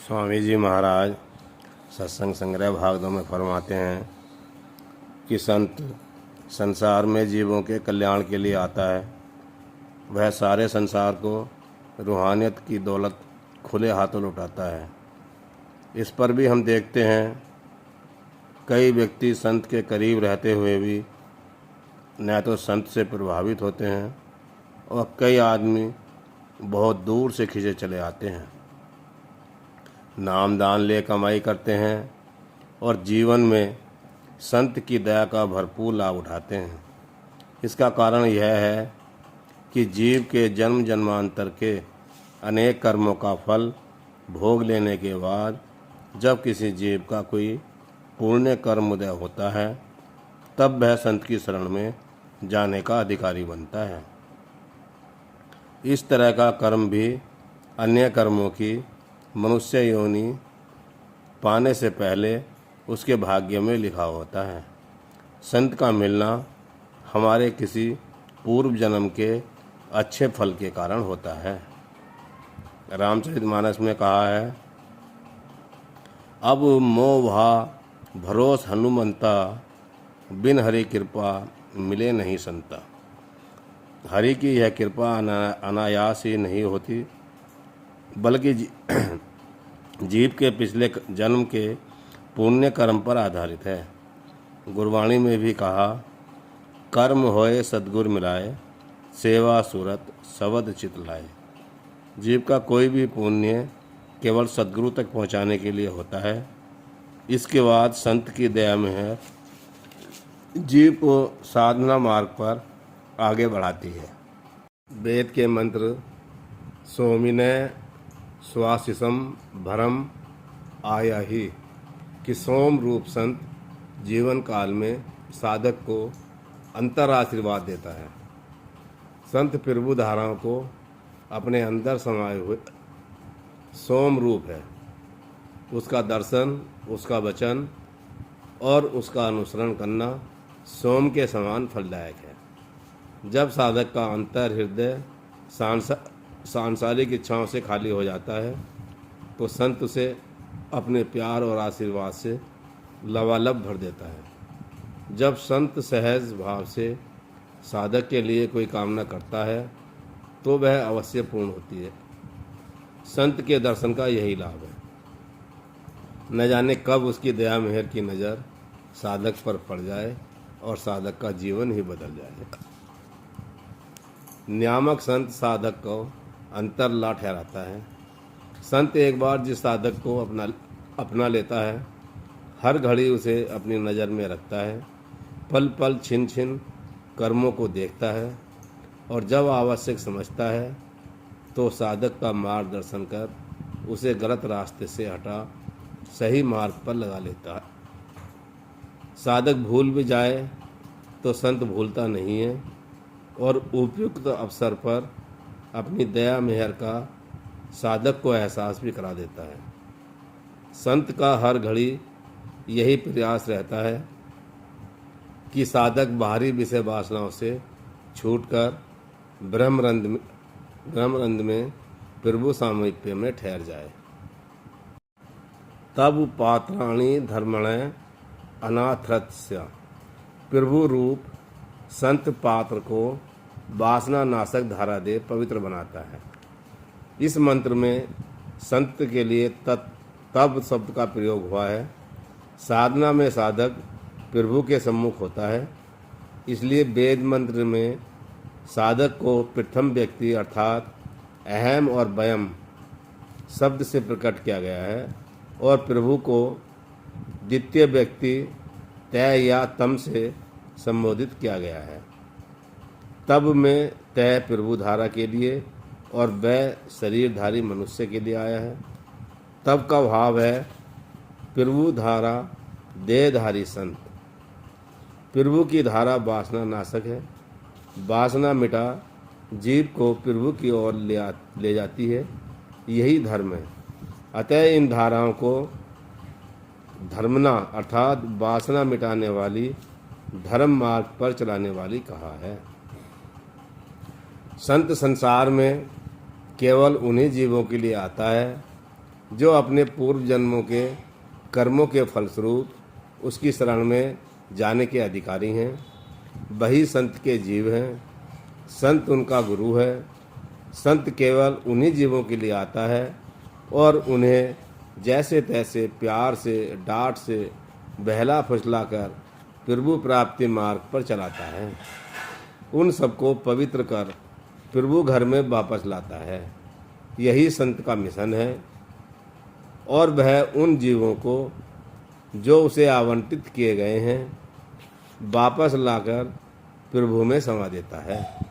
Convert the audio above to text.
स्वामी जी महाराज सत्संग संग्रह भाग 2 में फरमाते हैं कि संत संसार में जीवों के कल्याण के लिए आता है। वह सारे संसार को रूहानियत की दौलत खुले हाथों लुटाता है। इस पर भी हम देखते हैं कई व्यक्ति संत के करीब रहते हुए भी न तो संत से प्रभावित होते हैं और कई आदमी बहुत दूर से खिंचे चले आते हैं। नाम दान ले कमाई करते हैं और जीवन में संत की दया का भरपूर लाभ उठाते हैं। इसका कारण यह है कि जीव के जन्म जन्मांतर के अनेक कर्मों का फल भोग लेने के बाद जब किसी जीव का कोई पुण्य कर्म उदय होता है तब वह संत की शरण में जाने का अधिकारी बनता है। इस तरह का कर्म भी अन्य कर्मों की मनुष्य योनि पाने से पहले उसके भाग्य में लिखा होता है। संत का मिलना हमारे किसी पूर्व जन्म के अच्छे फल के कारण होता है। रामचरितमानस में कहा है, अब मोह भा भरोस हनुमंता, बिन हरि कृपा मिले नहीं संता। हरि की यह कृपा अनायास ही नहीं होती बल्कि जीव के पिछले जन्म के पुण्य कर्म पर आधारित है। गुरबाणी में भी कहा, कर्म होए सद्गुर मिलाए, सेवा सूरत सवद चित लाए। जीव का कोई भी पुण्य केवल सद्गुरु तक पहुंचाने के लिए होता है। इसके बाद संत की दया में है जीव को साधना मार्ग पर आगे बढ़ाती है। वेद के मंत्र सोमिने स्वाशिसम भरम आया ही कि सोम रूप संत जीवन काल में साधक को अंतर आशीर्वाद देता है। संत प्रभु धाराओं को अपने अंदर समाये हुए सोम रूप है। उसका दर्शन, उसका वचन और उसका अनुसरण करना सोम के समान फलदायक है। जब साधक का अंतर हृदय सांसारिक इच्छाओं से खाली हो जाता है तो संत उसे अपने प्यार और आशीर्वाद से लबालब भर देता है। जब संत सहज भाव से साधक के लिए कोई कामना करता है तो वह अवश्य पूर्ण होती है। संत के दर्शन का यही लाभ है। न जाने कब उसकी दया मेहर की नज़र साधक पर पड़ जाए और साधक का जीवन ही बदल जाए। नियामक संत साधक को अंतरला ठहराता है। संत एक बार जिस साधक को अपना लेता है हर घड़ी उसे अपनी नज़र में रखता है, पल पल छिन छिन कर्मों को देखता है और जब आवश्यक समझता है तो साधक का मार्गदर्शन कर उसे गलत रास्ते से हटा सही मार्ग पर लगा लेता है। साधक भूल भी जाए तो संत भूलता नहीं है और उपयुक्त अवसर पर अपनी दया मेहर का साधक को एहसास भी करा देता है। संत का हर घड़ी यही प्रयास रहता है कि साधक बाहरी विषय वासनाओं से छूटकर ब्रह्मरंध में प्रभु सामीप्य में ठहर जाए। तब पात्राणि धर्मणः अनाथृत्य। प्रभु रूप संत पात्र को वासना नाशक धारा दे पवित्र बनाता है। इस मंत्र में संत के लिए तब शब्द का प्रयोग हुआ है। साधना में साधक प्रभु के सम्मुख होता है, इसलिए वेद मंत्र में साधक को प्रथम व्यक्ति अर्थात अहम और वयम शब्द से प्रकट किया गया है और प्रभु को द्वितीय व्यक्ति तय या तम से संबोधित किया गया है। तब में तय प्रभु धारा के लिए और वह शरीरधारी मनुष्य के लिए आया है। तब का भाव है प्रभु धारा देहधारी संत। प्रभु की धारा वासना नाशक है। वासना मिटा जीव को प्रभु की ओर ले जाती है। यही धर्म है। अतः इन धाराओं को धर्मना अर्थात वासना मिटाने वाली धर्म मार्ग पर चलाने वाली कहा है। संत संसार में केवल उन्हीं जीवों के लिए आता है जो अपने पूर्व जन्मों के कर्मों के फलस्वरूप उसकी शरण में जाने के अधिकारी हैं, वही संत के जीव हैं। संत उनका गुरु है। संत केवल उन्हीं जीवों के लिए आता है और उन्हें जैसे तैसे प्यार से, डांट से बहला फुसला कर प्रभु प्राप्ति मार्ग पर चलाता है। उन सबको पवित्र कर प्रभु घर में वापस लाता है। यही संत का मिशन है और वह उन जीवों को जो उसे आवंटित किए गए हैं वापस लाकर प्रभु में समा देता है।